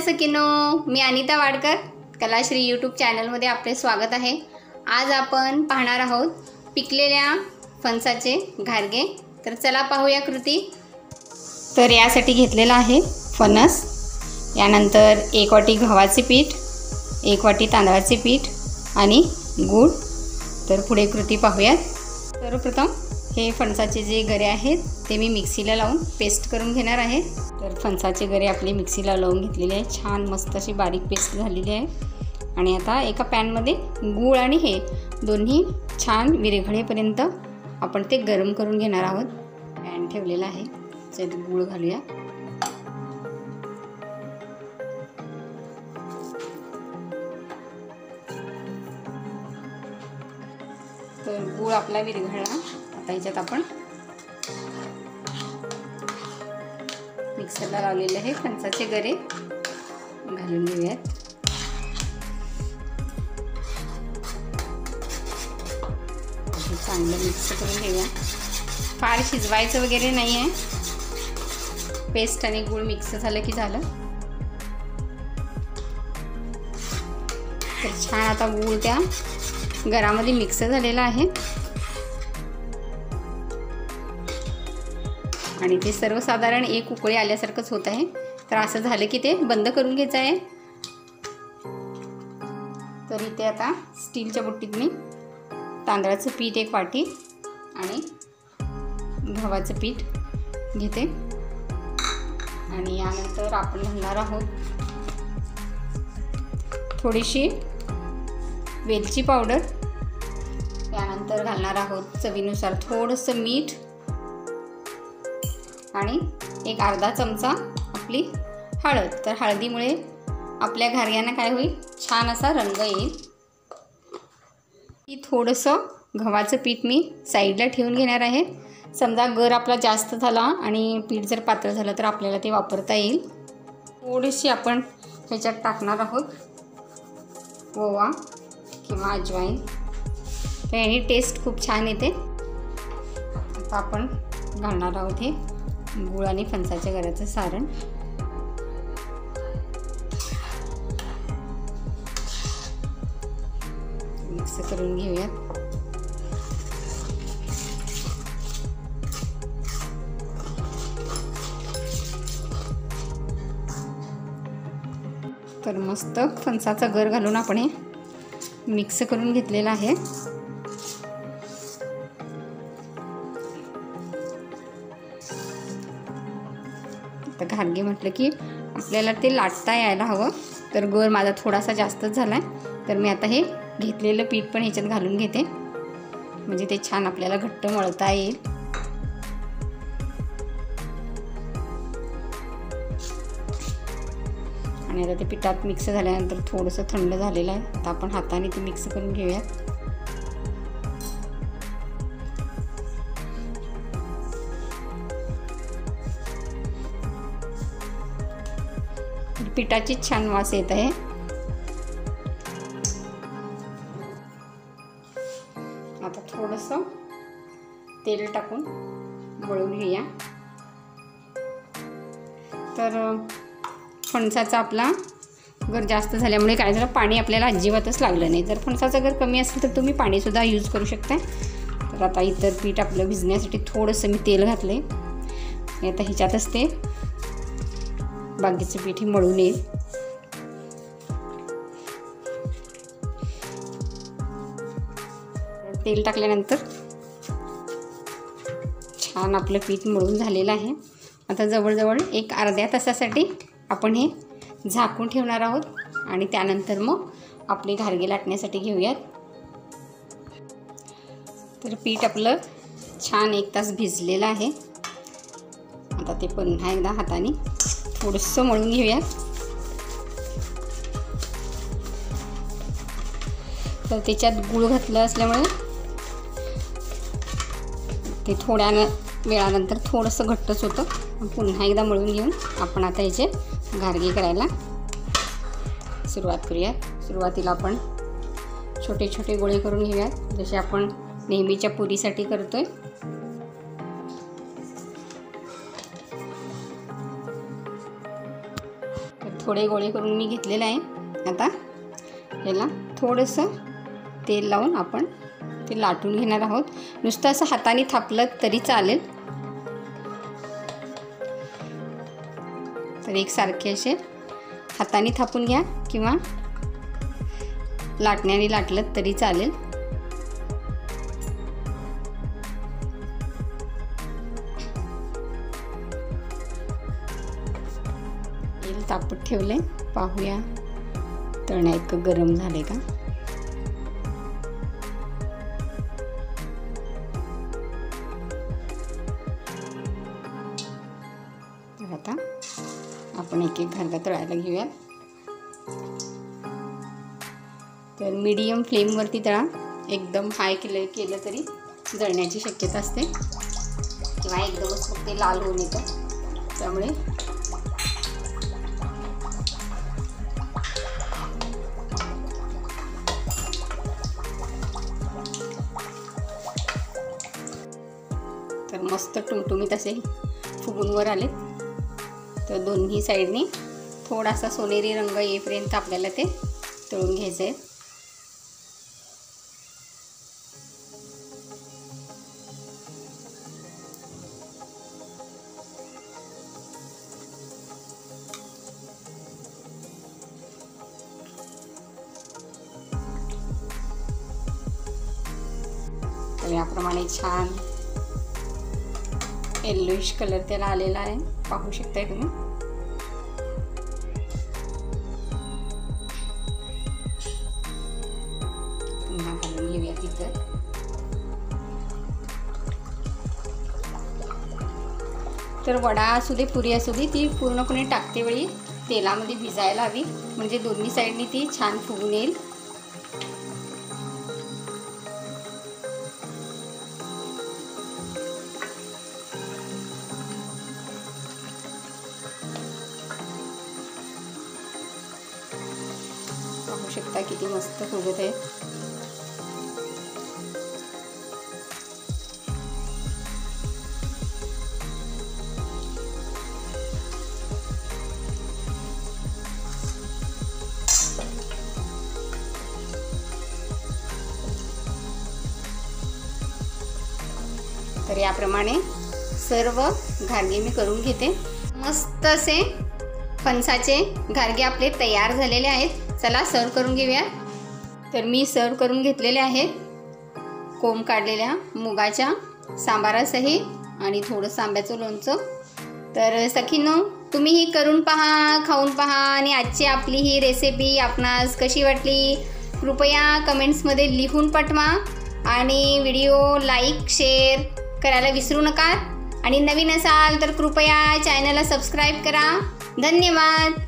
सखीनो, मी Anita Wadkar Kalashree YouTube चॅनलमध्ये आपले स्वागत आहे। आज आपण पाहणार आहोत पिकलेल्या फणसाचे घारगे। तर चला पाहूया कृती। तर यासाठी घेतलेला आहे फणस, यानंतर 1 वाटी गव्हाचे पीठ, 1 वाटी तांदळाचे पीठ आणि गूळ। तर पुढे कृती पाहूया। सर्वप्रथम हे फणसाचे जे गरे आहेत ते मी मिक्सीला लावून पेस्ट करून घेणार आहे। तर फणसाचे गरे आपले मिक्सीला लावून घेतलेले आहे, छान मस्त अशी बारीक पेस्ट झालेली आहे। आणि आता एका पॅनमध्ये गूळ आणि हे दोन्ही छान विरघळेपर्यंत आपण ते गरम करून घेणार आहोत। पॅन ठेवलेला आहे, त्यात गूळ घालूया। तर गूळ आपला विरघळला, आता याच्यात आपण मिक्सरला लावलेले आहे फणसाचे गरे घालून घेऊयात। चांगलं मिक्स करून घेऊया। फार शिजवायचं वगैरे नाही आहे, पेस्ट आणि गूळ मिक्स झालं की झालं। तर छान आता गूळ त्या गरामध्ये मिक्स झालेला आहे आणि ते सर्वसाधारण एक उकळी आल्यासारखंच होत आहे। तर असं झालं की ते बंद करून घ्यायचं आहे। तर इथे आता स्टीलच्या बुट्टीत मी तांदळाचं पीठ 1 वाटी आणि गव्हाचं पीठ घेते आणि यानंतर आपण घालणार आहोत थोडीशी वेलची पावडर, यानंतर घालणार आहोत चवीनुसार थोडंसं मीठ आणि एक अर्धा चमचा आपली हळद। तर हळदीमुळे आपल्या घारग्यांना काय होईल, छान असा रंग येईल। थोडंसं गव्हाचं पीठ मी साईडला ठेवून घेणार आहे। समजा गर आपला जास्त झाला आणि पीठ जर पातळ झालं तर आपल्याला ते वापरता येईल। थोडीशी आपण ह्याच्यात टाकणार आहोत ओवा किंवा अजवाईन, तर याने टेस्ट खूप छान येते। आता आपण घालणार आहोत हे गूळ आणि फणसाच्या गऱ्याचं सारण। मिक्स करून घेऊया। तर मस्त फणसाचा गर घालून आपण हे मिक्स करून घेतलेला आहे। आता घारगे म्हटलं की आपल्याला ते लाटता यायला हवं। तर गर माझा थोडासा जास्तच झाला आहे, तर मी आता हे घेतलेलं पीठ पण ह्याच्यात घालून घेते, म्हणजे ते छान आपल्याला घट्ट मळता येईल। आणि आता ते पिठात मिक्स झाल्यानंतर थोडंसं थंड झालेलं आहे, आता आपण हाताने ते मिक्स करून घेऊया। पिठाची छान वास येत आहे। आता थोडंसं तेल टाकून मळून घेऊया। तर फणसाचा आपला गर जास्त झाल्यामुळे काय झालं, पाणी आपल्याला अजिबातच लागलं नाही। जर फणसाचा गर कमी असेल तर तुम्ही पाणीसुद्धा यूज करू शकता। तर आता इतर पीठ आपलं भिजण्यासाठी थोडंसं मी तेल घातलं आहे। आता ह्याच्यातच ते बाकीचं पीठ मळून येईल। तेल टाकल्यानंतर छान आपलं पीठ मळून झालेलं आहे। आता जवळजवळ एक अर्ध्या तासासाठी आपण हे झाकून ठेवणार आहोत आणि त्यानंतर मग आपले घारगे लाटण्यासाठी घेऊयात। तर पीठ आपलं छान 1 तास भिजलेलं आहे। आता ते पुन्हा एकदा हाताने थोडंसं मळून घेऊया। तर त्याच्यात गूळ घातलं असल्यामुळे ते थोड्या वेळानंतर थोडंसं घट्टच होतं। पुन्हा एकदा मळून घेऊन आपण आता याचे घारगे करायला सुरुवात करूया। सुरुवातीला आपण छोटे छोटे गोळे करून घेऊया, जसे आपण नेहमीच्या पुरीसाठी करतोय। थोडे गोळे करून मी घेतलेले आहे. आता याला थोडंसं तेल लावून आपण ते लाटून घेणार आहोत. नुसतं असं हाताने थापलं तरी चालेल. तर एकसारखे असे हाताने थापून घ्या किंवा लाटण्याने लाटलं तरी चालेल. तेल तापत ठेवले. पाहूया तळण्या इतकं गरम झाले का. तर आता आपण एक एक घारगा तळायला घेऊया. तर मीडियम फ्लेमवरती तळा. एकदम हाय केलं तरी जळण्याची शक्यता असते किंवा एकदमच फक्त लाल होऊन येतं. त्यामुळे तर मस्त टुमटुमीत असे फुगून वर आले. तर दोन्ही साईडनी थोडासा सोनेरी रंग येईपर्यंत आपल्याला ते तळून घ्यायचे आहे. तर याप्रमाणे छान येल्लोइश कलर त्याला आलेला आहे. पाहू शकताय तुम्ही. पुन्हा घालून घेऊया तिथं. तर वडा असू दे पुरी असू दे ती पूर्णपणे टाकते वेळी तेलामध्ये भिजायला हवी, म्हणजे दोन्ही साईडनी ती छान फुगून येईल. पाहू शकता किती मस्त फुगत आहे. तर याप्रमाणे सर्व घारगे मी करून घेते. मस्त असे फणसाचे घारगे आपले तयार झालेले आहेत. चला सर्व करून घेऊया. तर मी सर्व करून घेतलेले आहेत कोंब काढलेल्या मुगाच्या सांबारासहित आणि थोडंसं आंब्याचं लोणचं. तर सखींनो, तुम्हीही करून पहा, खाऊन पहा आणि आजची आपली ही रेसिपी आपणास कशी वाटली कृपया कमेंट्समध्ये लिहून पाठवा आणि व्हिडिओ लाईक शेअर करायला विसरू नका. आणि नवीन असाल तर कृपया चॅनलला सबस्क्राईब करा. धन्यवाद.